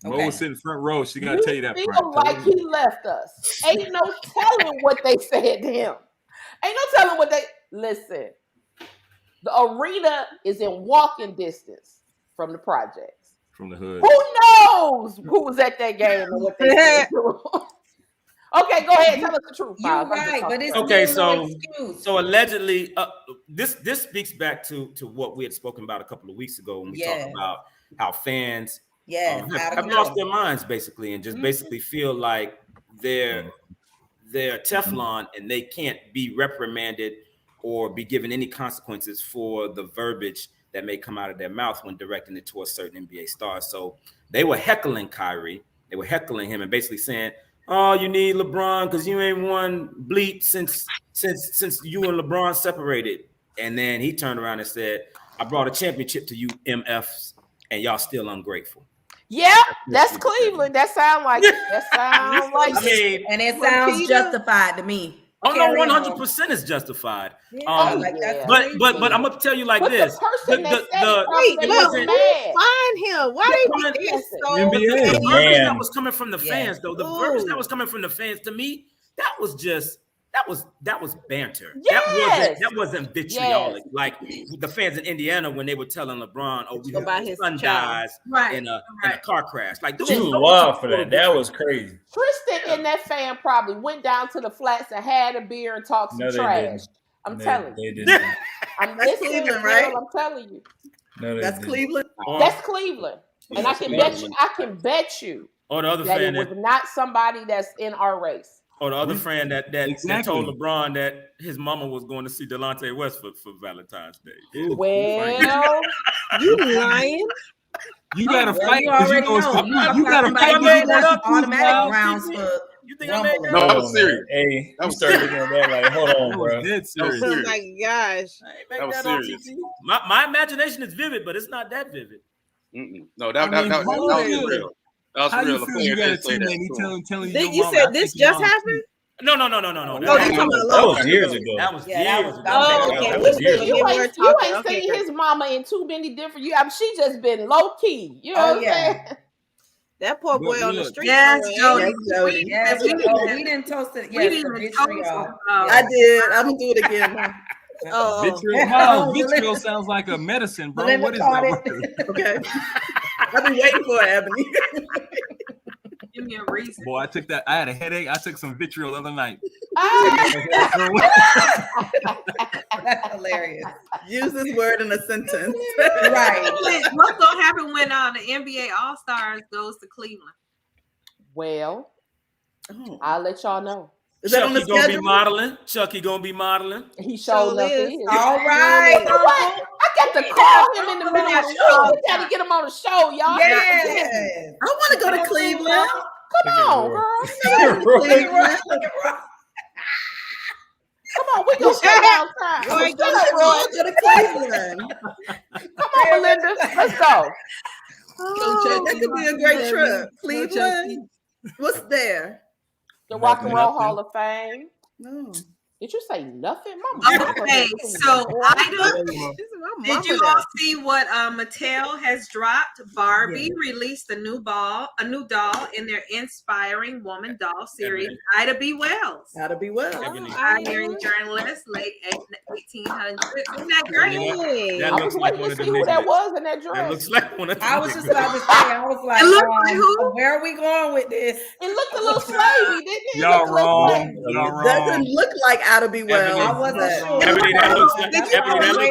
Mo was sitting front row. She gotta tell you that. Feel like he left us. Ain't no telling what they said to him. Ain't no telling what they listen. The arena is in walking distance from the projects. From the hood. Who knows who was at that game and what they said to him? Okay, go ahead. Tell us the truth. You're right, but it's okay. no So allegedly, this speaks back to what we had spoken about a couple of weeks ago when we talked about how fans have lost their minds basically, and just basically feel like they're Teflon and they can't be reprimanded or be given any consequences for the verbiage that may come out of their mouth when directing it towards certain NBA stars. So they were heckling Kyrie. They were heckling him and basically saying, "Oh, you need LeBron because you ain't won bleep since you and LeBron separated." And then he turned around and said, "I brought a championship to you MFs, and y'all still ungrateful." Yeah, that's Cleveland. That sound like it. That sound like it. And it sounds justified to me. Oh no, 100% is justified. But I'm gonna tell you like this. Find him. Why they so the verbiage that was coming from the fans, though. The verbiage that was coming from the fans, to me, that was banter. Yes. That wasn't vitriolic. Like the fans in Indiana when they were telling LeBron, "Oh, we hope his son dies in a car crash." Like, too wild for that. That was crazy. Tristan and that fan probably went down to the flats and had a beer and talked some trash. I'm telling you. I'm Cleveland, right? I'm telling you. No, that's Cleveland. That's Cleveland. And I can bet you. Or the other that fan it was not somebody that's in our race. Or the other friend that told LeBron that his mama was going to see Delonte West for Valentine's Day. Ew. Well, you lying? You gotta fight because you gotta fight because you automatic grounds for. You think I made that? No, that was serious. Hey, I'm starting looking at that like, hold on, bro. Oh my gosh, that was serious. My imagination is vivid, but it's not that vivid. No, that was real. That was real. You got a teammate telling you. You said this just happened? No. That was years ago. That was years ago. Oh, okay. That was years ago. You ain't seen his mama in too many different. She just been low key. You know what I'm saying? That poor boy on the street. Yes, Jody. Yes, we didn't toast it. Yes, I did. I'm gonna do it again. Vitriol sounds like a medicine, bro. What is that word? Okay. I've been waiting for it, Ebony. Give me a reason. Boy, I had a headache. I took some vitriol the other night. That's hilarious. Use this word in a sentence. Right. What's gonna happen when the NBA All-Stars goes to Cleveland? Well, I'll let y'all know. Chucky gonna be modeling. Chucky gonna be modeling. He showed up. All right. You know what? I got to call him in the middle of the show. We got to get him on the show, y'all. Yes. I want to go to Cleveland. Come on, girl. Come on, we gonna stay downtown. Roy, go to Cleveland. Come on, Melinda. Let's go. That could be a great trip. Cleveland. What's there? The Rock and Roll Hall of Fame. No. Did you say nothing? My mama Okay, so did you all see what Mattel has dropped? Barbie released a new doll in their Inspiring Woman doll series. Ida B. Wells. Ida B. Wells. Pioneering journalist, late 1800s. Isn't that great? I was waiting to see who that was in that dress. That looks like one of the I was just about to say, I was like, where are we going with this? It looked a little slavey, didn't it? Y'all wrong. Y'all wrong. Doesn't look like Ida B. Wells. I wasn't sure. Ebony, that looks like one of the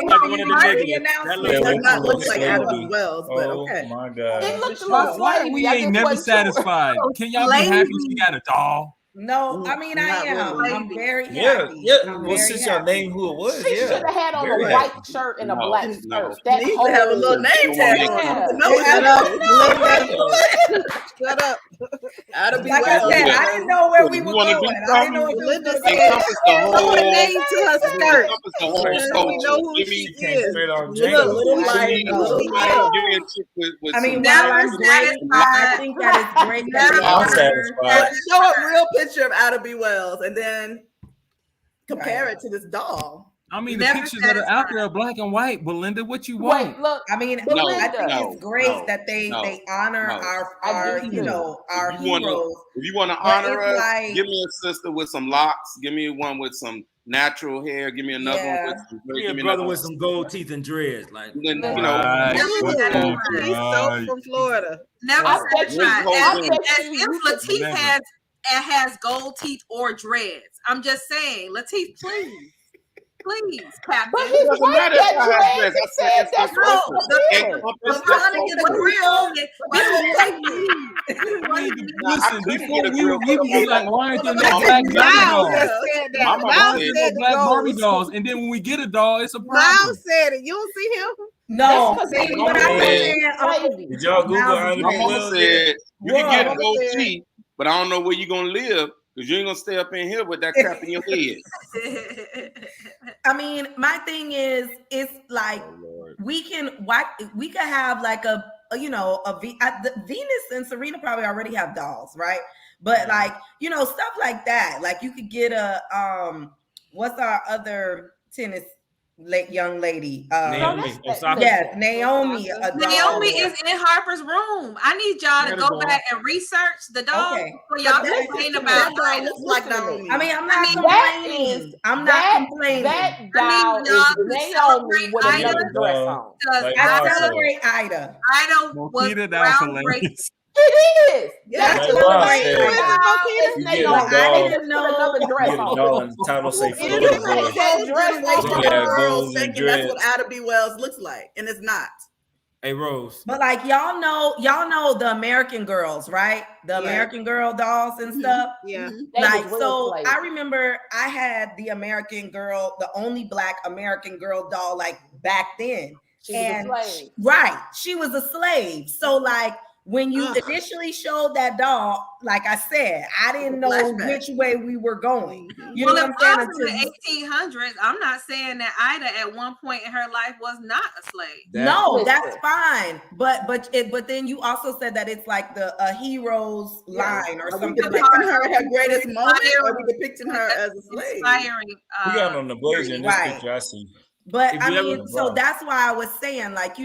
niggas. That does not look like Ida B. Wells, but okay. Oh my God. It looked a little Why slavey. we ain't never satisfied? Can y'all be happy she got a doll? No, I mean, I am. Really. I'm very Yeah, happy. yeah. I'm Well, very since y'all happy. named who it was, She should have had on a white shirt and a black skirt. That She used to have a little name tag on. No, Shut up. Ida B. Like I Wells. said, I didn't know where we were going. I didn't know if it was Linda going said, to put a name to her skirt. The whole So we know who she is. straight on Little Django. light, little light. With I mean, some- while I'm great, I think that is great. I'm satisfied. Show a real picture of Ida B. Wells and then compare it to this doll. I mean, the Never pictures that are out there are black and white. Belinda, what you want? Wait, look. I mean, No, I think it's great that they honor our I do our heroes. If you want to But honor it's us, like- give me a sister with some locks. Give me one with some natural hair. Give me another one with some. Give me a give me brother another with one. some gold teeth and dreads. Like, Then, you Right. know, He's so from Florida. Never I bet you- satisfied. I As bet if you Latif Never. has gold teeth or dreads. I'm just saying, Latif, please, Captain. But his doesn't wife matter if I got have dreads. dreads. He I said said it's that's the what person. was LeBron to get a grill. Listen, before we would be like, why aren't there no Mama black Barbie Miles dolls? said that. Mama Miles said- said No the black Barbie goals. dolls, and then when we get a doll, it's a problem. Miles said it. You don't see him? No, That's 'cause see, they what I was said- saying, Slavey. Did y'all Google Miles Ida is My B. mama Wells? said you can get a Mama gold said- teeth, but I don't know where you're gonna live because you ain't gonna stay up in here with that crap in your head. I mean, my thing is, it's like we can have like the Venus and Serena probably already have dolls, right? But like, stuff like that. Like you could get a what's our other tennis young lady? Naomi, Osaka. Yes, Naomi. a doll. Naomi is in Harper's room. I need y'all to go back and research the dog Okay. for y'all But that- complain That about. doll looks like Naomi. I mean, I'm not That complaining. is I'm not complaining. That doll y'all is can Naomi celebrate with Ida. another dress on. Like I Miles said. celebrate Ida. Ida was Mokita, that was groundbreaking. hilarious. It is. Yeah, That's like the Miles same said. doll You as get a Naomi. doll. I didn't Put know. another You dress get a on. doll and the title say It Florida is like boy. that That dress generation on. of Yeah, girls goals and thinking that's what dreads. Ida B. Wells looks like, and it's not. Hey, Rose. But like y'all know the American girls, right? The American Girl dolls and stuff. Yeah. They Like, was real so slavey. I remember I had the American Girl, the only Black American Girl doll, like back then. She was And a slave. right, she was a slave. So like when you Ugh. initially showed that doll, like I said, I didn't know Flashback. which way we were going. You Well, know if what I'm I saying? was in the 1800s, I'm not saying that Ida at one point in her life was not a slave. No, Listen. that's fine. But then you also said that it's like a hero's line or Are we something like depicting that. her at her greatest moment? Or are we depicting her as a slave? Inspiring. We got on the blazer in this Right. picture. I see. But If I you ever- mean, so that's why I was saying, like,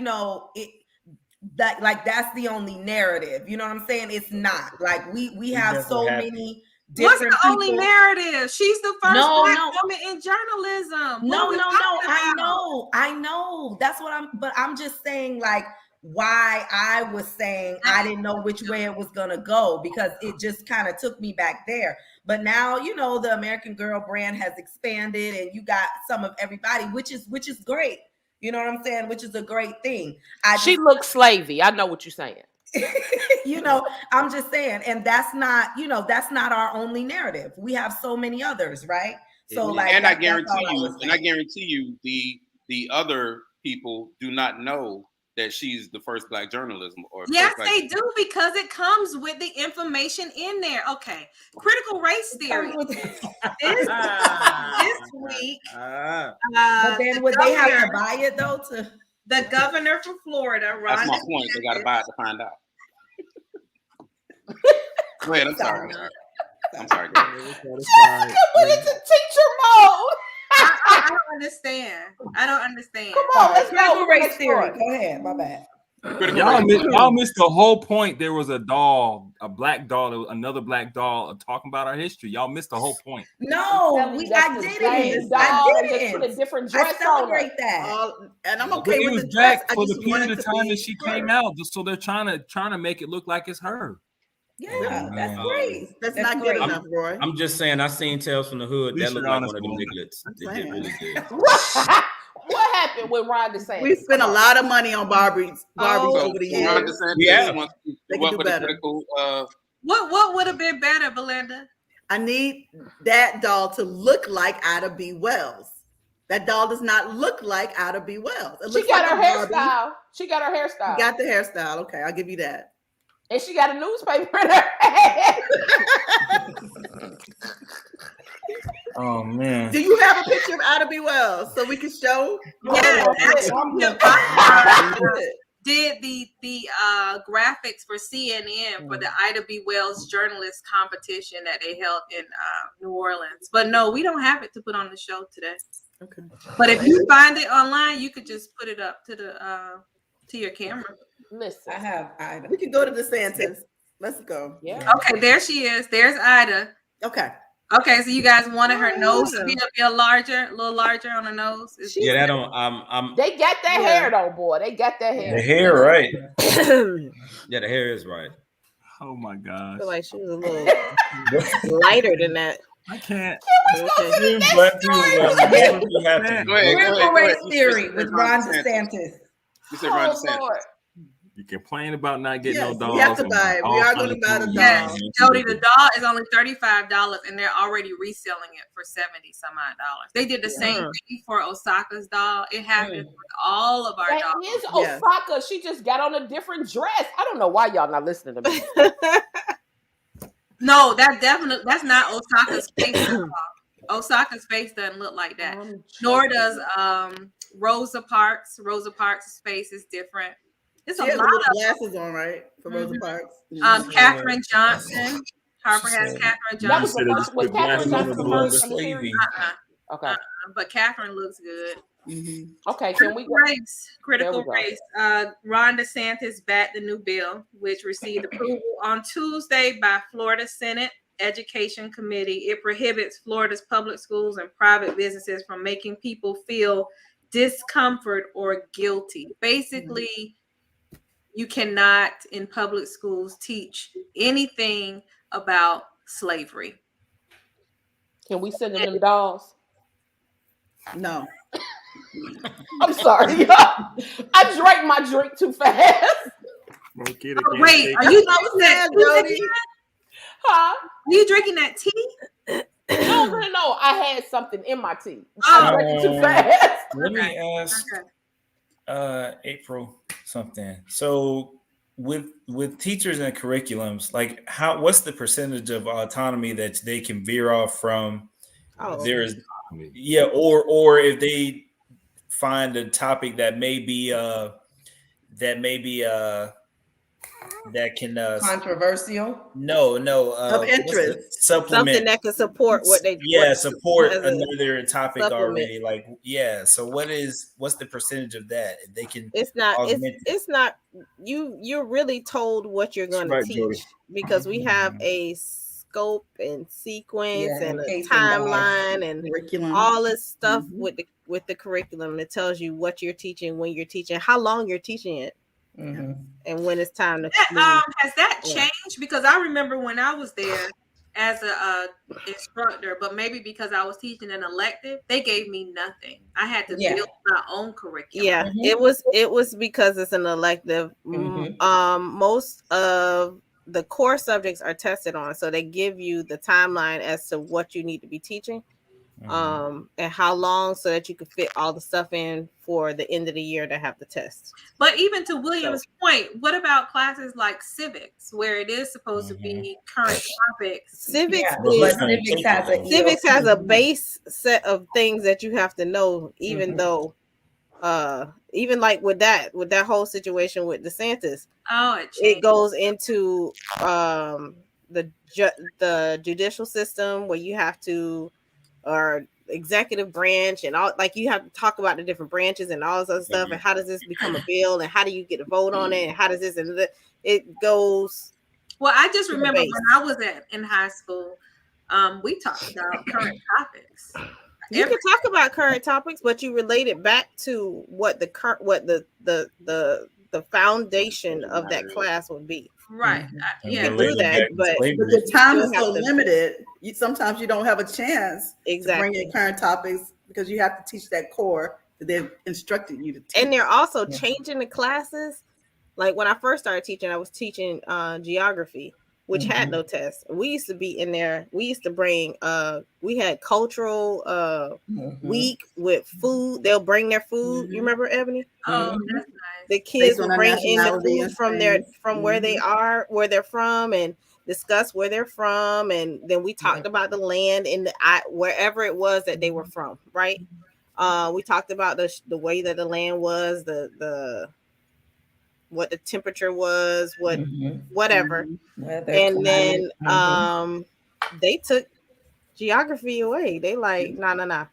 that's the only narrative. You know what I'm saying? It's not like we have never so happened. many What's different the only people. narrative? She's the first No, Black no. woman in journalism. No, What are we no, no. talking I about? know. That's what but I'm just saying, like, why I was saying I didn't know which way it was gonna go because it just kind of took me back there. But now, the American Girl brand has expanded and you got some of everybody, which is great. You know what I'm saying? Which is a great thing. She looks slavey. I know what you're saying. I'm just saying, and that's not our only narrative. We have so many others, right? So like, and I that's all guarantee was you, saying. the other people do not know that she's the first Black journalism or Yes, first Black- they do because it comes with the information in there. Okay, critical race theory. This week, But then would they have to buy it though? The governor for Florida, Ron That's my point. They got to buy it to find out. Go ahead. I'm sorry. I'm sorry. Jessica went into teacher mode. I don't understand. Come on, let's go. Critical race theory. Go ahead. My bad. Y'all missed the whole point. There was a doll, a black doll, another black doll talking about our history. Y'all missed the whole point. No, I didn't. I just put a different dress I celebrate that. And I'm okay with the dress. for the period of time that she came out, so they're trying to make it look like it's her. Yeah, that's great. That's not good enough, Roy. I'm just saying, I seen Tales from the Hood. That looked like one of them nigglets. It did really good. What happened with Ron DeSantis? We spent a lot of money on Barbies over the years. Ron DeSantis what would a critical what would have been better, Belinda? I need that doll to look like Ida B. Wells. That doll does not look like Ida B. Wells. She got her hairstyle. She got her hairstyle. She got the hairstyle. Okay, I'll give you that. And she got a newspaper in her head. Oh man. Do you have a picture of Ida B. Wells so we can show? Yeah, did the graphics for CNN for the Ida B. Wells journalist competition that they held in New Orleans. But no, we don't have it to put on the show today. Okay. But if you find it online, you could just put it up to the to your camera. Listen, I have Ida. We can go to DeSantis. Let's go. Yeah. Okay, there she is. There's Ida. Okay. Okay, so you guys wanted her nose to be a little larger on the nose. Yeah, that don't. They got that hair though, boy. They got that hair. The hair, right? Yeah, the hair is right. Oh my gosh. I feel like she was a little lighter than that. I can't. Critical race theory with Ron DeSantis. You said Ron DeSantis. You complain about not getting no dolls. We have to buy it. We are going to buy the doll. Yes, Jody, the doll is only $35, and they're already reselling it for $70 some odd dollars. They did the same thing for Osaka's doll. It happens with all of our dolls. That is Osaka. She just got on a different dress. I don't know why y'all not listening to me. No, that's not Osaka's face. Osaka's face doesn't look like that. Nor does Rosa Parks. Rosa Parks' face is different. It's a lot of glasses on, right? For Rosa Parks. Catherine Johnson. Harper has Catherine Johnson. Was Catherine Johnson the first from the series? Okay. But Catherine looks good. Okay, can we go? Critical race. Ron DeSantis backed the new bill, which received approval on Tuesday by Florida Senate Education Committee. It prohibits Florida's public schools and private businesses from making people feel discomfort or guilty. Basically, you cannot in public schools teach anything about slavery. Can we send them dolls? No. I'm sorry, y'all. I drank my drink too fast. Wait, are you drinking that tea? Huh? Are you drinking that tea? No. I had something in my tea. I drank it too fast. Let me ask April something. So with teachers and curriculums, like what's the percentage of autonomy that they can veer off from? Or if they find a topic that may be that can controversial. No, of interest. Supplement something that can support what they support another topic already. Like so what's the percentage of that? They can. It's not. You're really told what you're going to teach, Jody. Because we have a scope and sequence and a timeline and curriculum. All this stuff with the curriculum that tells you what you're teaching, when you're teaching, how long you're teaching it. And when it's time to has that changed? Because I remember when I was there as a instructor, but maybe because I was teaching an elective, they gave me nothing. I had to build my own curriculum. It was because it's an elective. Most of the core subjects are tested on, so they give you the timeline as to what you need to be teaching. And how long, so that you can fit all the stuff in for the end of the year to have the test. But even to William's point, what about classes like civics, where it is supposed to be current topics? Civics has a base set of things that you have to know, even though even like with that whole situation with DeSantis, it goes into the judicial system where you have to, or executive branch and all, like you have to talk about the different branches and all this other stuff, and how does this become a bill, and how do you get a vote on it, and how does this and it goes. Well, I just remember when I was in high school, we talked about current topics. You can talk about current topics, but you relate it back to what the foundation of that class would be. Right. You can do that, but the time is so limited. Sometimes you don't have a chance to bring in current topics because you have to teach that core that they've instructed you to teach. And they're also changing the classes. Like when I first started teaching, I was teaching geography, which had no tests. We used to be in there. We used to bring, we had cultural week with food. They'll bring their food. You remember, Ebony? Oh, that's nice. The kids will bring in the food from where they are, where they're from, and discuss where they're from. And then we talked about the land in wherever it was that they were from, right? We talked about the way that the land was, what the temperature was, whatever. And then they took geography away. They like, nah.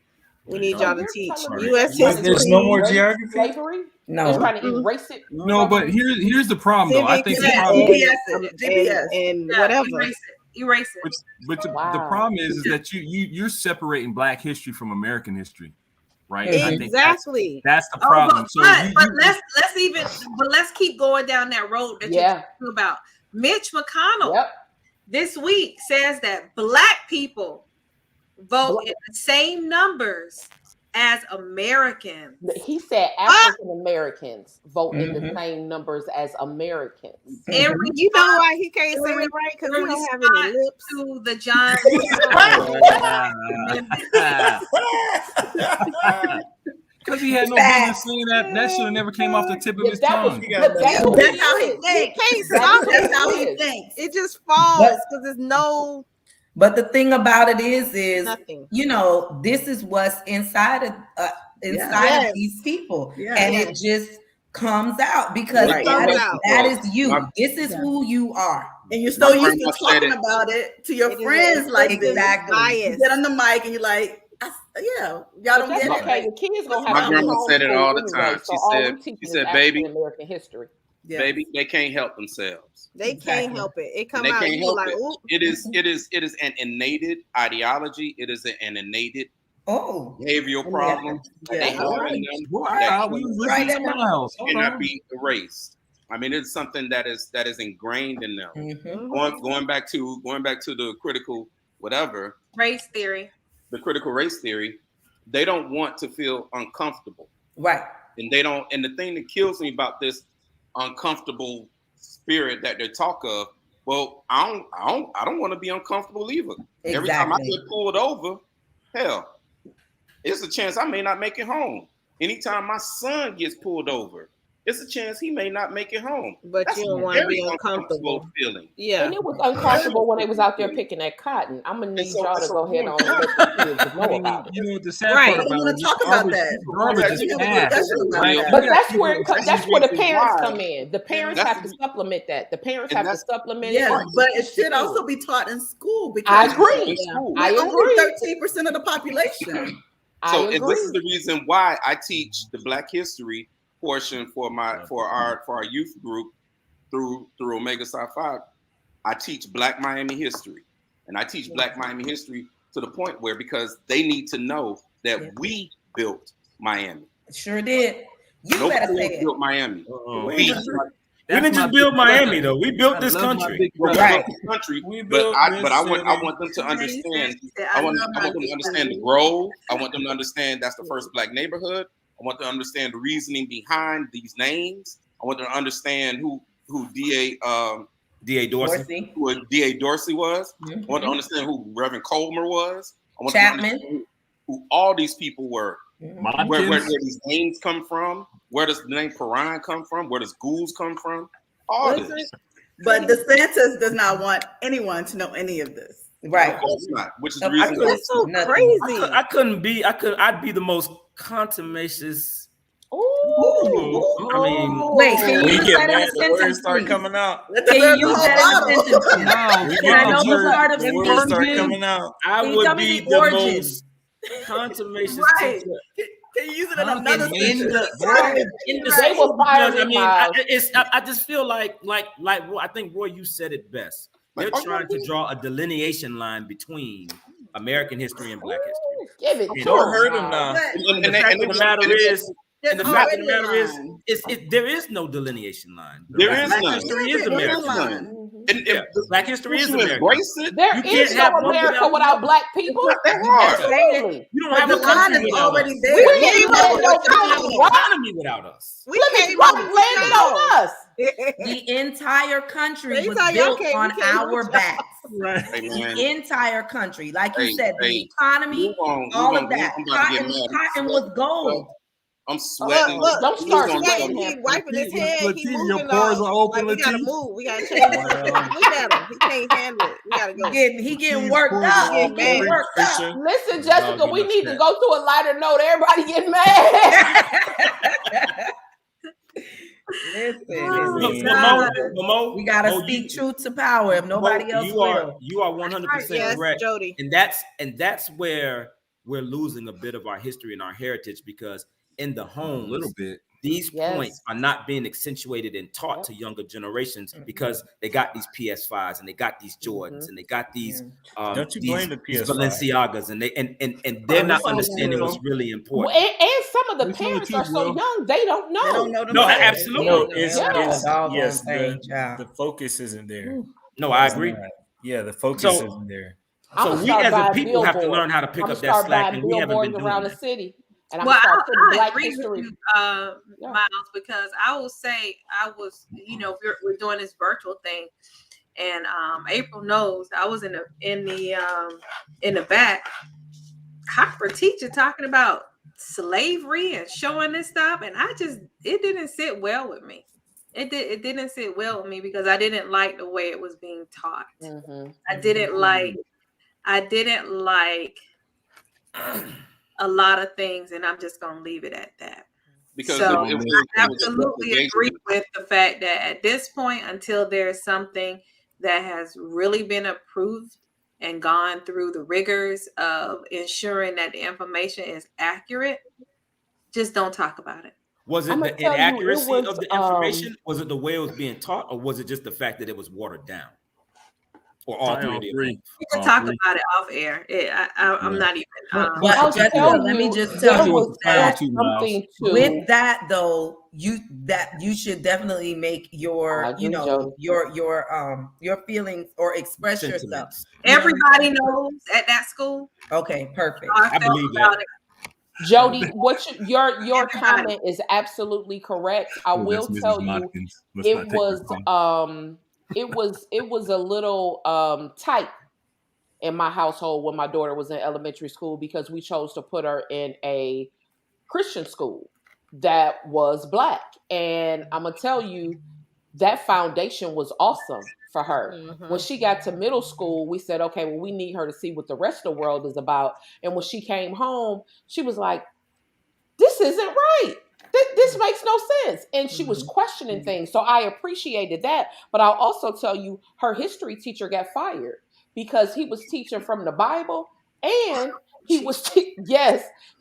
We need y'all to teach U.S. history. There's no more geography. Slavery? No. They're trying to erase it. No, but here's the problem, though. I think the problem, GPS and whatever. Erase it. But the problem is that you're separating Black history from American history, right? Exactly. That's the problem. But let's keep going down that road that you're talking about. Mitch McConnell this week says that Black people vote in the same numbers as Americans. He said African Americans vote in the same numbers as Americans. And you know why he can't say it right? Because he don't have any lips. To the John. Because he had no business saying that. That should have never came off the tip of his tongue. That's how he thinks. That's how he thinks. It just falls because there's no. But the thing about it is nothing. You know, this is what's inside of these people, and it just comes out because that is you. This is who you are, and you're so used to talking about it to your friends like exactly. You get on the mic and you're like, y'all don't get it. Okay, the kids gonna have. My grandma said it all the time. She said, baby, American history. Baby, they can't help themselves. They can't help it. It comes out. Can't help like, it is an innate ideology. It is an innate behavioral problem. Cannot be erased. I mean, it's something that is ingrained in them. Going back to the critical race theory. The critical race theory, they don't want to feel uncomfortable. Right. And they don't, and the thing that kills me about this uncomfortable spirit that they talk of, well, I don't want to be uncomfortable either. Exactly. Every time I get pulled over, hell, it's a chance I may not make it home. Anytime my son gets pulled over, it's a chance he may not make it home. But you don't want to be uncomfortable feeling. Yeah. And it was uncomfortable when they was out there picking that cotton. I'm gonna need y'all to go ahead on and let the kids know about it. You know what the sad part about it? I want to talk about that. But that's where the parents come in. The parents have to supplement that. The parents have to supplement it. But it should also be taught in school because I agree. I agree. 13% of the population. So and this is the reason why I teach the Black history portion for our youth group through Omega Psi Phi. I teach Black Miami history, and I teach Black Miami history to the point where because they need to know that we built Miami. Sure did. Nobody else built Miami. We didn't just build Miami though. We built this country. Right. But I want them to understand. I want them to understand the grove. I want them to understand that's the first Black neighborhood. I want them to understand the reasoning behind these names. I want them to understand who D.A. Dorsey. Who D.A. Dorsey was. I want to understand who Reverend Coleman was. I want Chapman. to understand who all these people were. Where these names come from? Where does the name Quran come from? Where does ghouls come from? All this. But DeSantis does not want anyone to know any of this. Right. Of course not. Which is the reason. That's so crazy. I'd be the most contumacious I mean, wait, can When you you use get that in mad, a the words sentence, start please? coming out. Let Can you the use that in a bottle. sentence, please? No, And I know the part of The words start speech. coming out. I Can you would tell me be the the origin? most consummation Right. teacher Can you use it in another in sentence? the They school will fire because I me, mean Miles. I just feel like Roy, I think Roy, you said it best. They're trying to draw a delineation line between American history and Black history. Give it And to Don't him, hurt him Miles. now. the fact of the matter is, There's already a line. there is no delineation line. There Black is none. history is There's a American. line. And Yeah. if Black history is you American. embrace it, There You is can't no have one America without without the Black people. it's not that hard. Absolutely. You don't But have the a country line is without already us. there. We Yeah, ain't but had no You don't have country. an What? economy without us. We Plymouth came Rock over with landed y'all. on us. The entire country was Anytime y'all built came, we on came our with y'all. backs. Right. Hey man, The entire country, like you Hey, said, the hey, economy, all of that. I'm about to get mad. Cotton was gold. I'm sweating. Look, Don't We're start gonna- sweating He him. wiping his head. He Latif, your moving pores all are open, like we gotta Latif. move. We gotta change. Look at him. He can't handle it. We gotta go. He getting These worked pores up. are He all getting open. worked up. Listen, Dog Jessica, we getting need to upset. go to a lighter note. Everybody getting mad. Listen, God. we gotta speak truth to power if nobody else will. You are 100% Yes, correct. Jody. And that's where we're losing a bit of our history and our heritage, because in the A homes, little bit. these Yes. points are not being accentuated and taught to younger generations because they got these PS5s and they got these Jordans and they got these Don't you these, blame the these PS5. Balenciagas, and they're not understanding what's really important. And some of the Which one parents you are so will? young, they don't know. They don't know them. No, things. absolutely. No, it's Yeah. yes, Doggone thing, the child. focus isn't there. No, I It's agree. not. Yeah, the focus So- isn't there. I'm So gonna we start as a buying people have to billboards. learn how to pick I'm up gonna that start slack, buying and we haven't been billboards doing around the that. city, and I'm Well, gonna start putting I Black agree history. with you, Miles, because I will say I was, we're doing this virtual thing, and April knows I was in the back. Hopper teacher talking about slavery and showing this stuff, and it didn't sit well with me. It didn't sit well with me because I didn't like the way it was being taught. Mm-hmm. I didn't like a lot of things, and I'm just gonna leave it at that. because So it was I absolutely agree with the fact that at this point, until there's something that has really been approved and gone through the rigors of ensuring that the information is accurate, just don't talk about it. Was it I'ma the tell you, it inaccuracy was, of the information? Was it the way it was being taught, or was it just the fact that it was watered down? Or all Probably three all of the three. above? We can All talk three. about it off air. I'm not even. But I'll Jessica, tell let me you, just there tell you was that something to with that though, you should definitely make your I agree, Jody. your feelings or express yourself. Sentiments. Everybody knows at that school. Okay, perfect. I believe that. Jody, your comment is absolutely correct. I Oh, will that's tell Mrs. you, Watkins. Let's not it take was this thing. it was a little tight in my household when my daughter was in elementary school because we chose to put her in a Christian school that was Black. And I'm gonna tell you, that foundation was awesome for her. When she got to middle school, we said, okay, well, we need her to see what the rest of the world is about. And when she came home, she was like, this isn't right. This makes no sense. And she was questioning things. So I appreciated that. But I'll also tell you, her history teacher got fired because he was teaching from the Bible, and he was he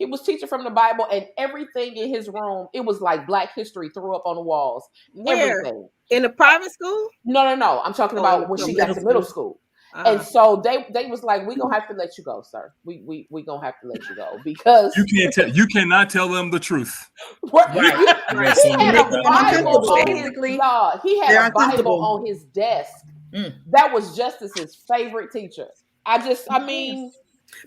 was teaching from the Bible, and everything in his room, it was like Black history threw up on the walls. Where? Everything. In a private school? No. I'm talking about when she got to middle school. And so they was like, we gonna have to let you go, sir. We gonna have to let you go because You cannot tell them the truth. Right. He had a Bible on his Basically, He they're had a Bible uncomfortable. on his desk. Mm. That was Justice's favorite teacher. I mean,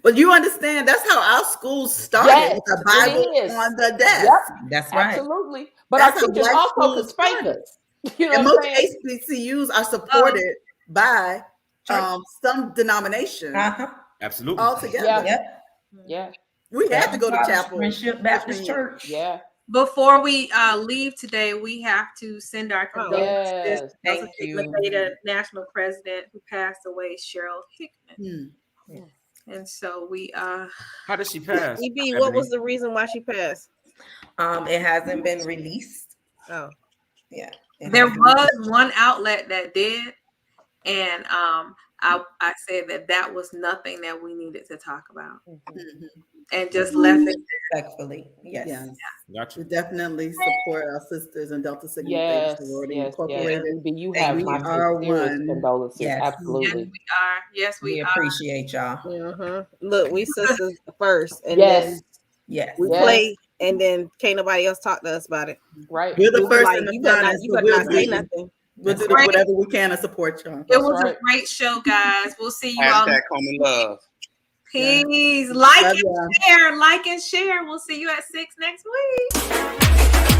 But you understand that's how our schools started Yes, with the it Bible is. on the desk. Yep, that's right. absolutely. But That's our how teachers Black also schools could spank started. us. You know And what I'm most saying? HBCUs are supported by some denomination Uh-huh. Absolutely. altogether. Yep. Yeah, We had to go to chapel. Friendship Baptist Church. yeah. Before we leave today, we have to send our condolences Yes, to thank you. the national president who passed away, Cheryl Hickman. Hmm. And so we How did she pass? EB, what was the reason why she passed? It hasn't been released. Oh, yeah. There was one outlet that did, and I said that was nothing that we needed to talk about, and just left it respectfully. Yes. Gotcha. We definitely support our sisters in Delta Sigma Theta Sorority Incorporated. You have my sincerest condolences. Yes. Absolutely. Yes, we are. Appreciate y'all. Look, we sisters first, and then we play, and then can't nobody else talk to us about it. Right. We're the We're first like, and the you better not, finest, you but better we'll not say do nothing. We'll do whatever we can to support y'all. It was a great show, guys. We'll see you all. Common love. Peace. Like and share. We'll see you at 6 next week.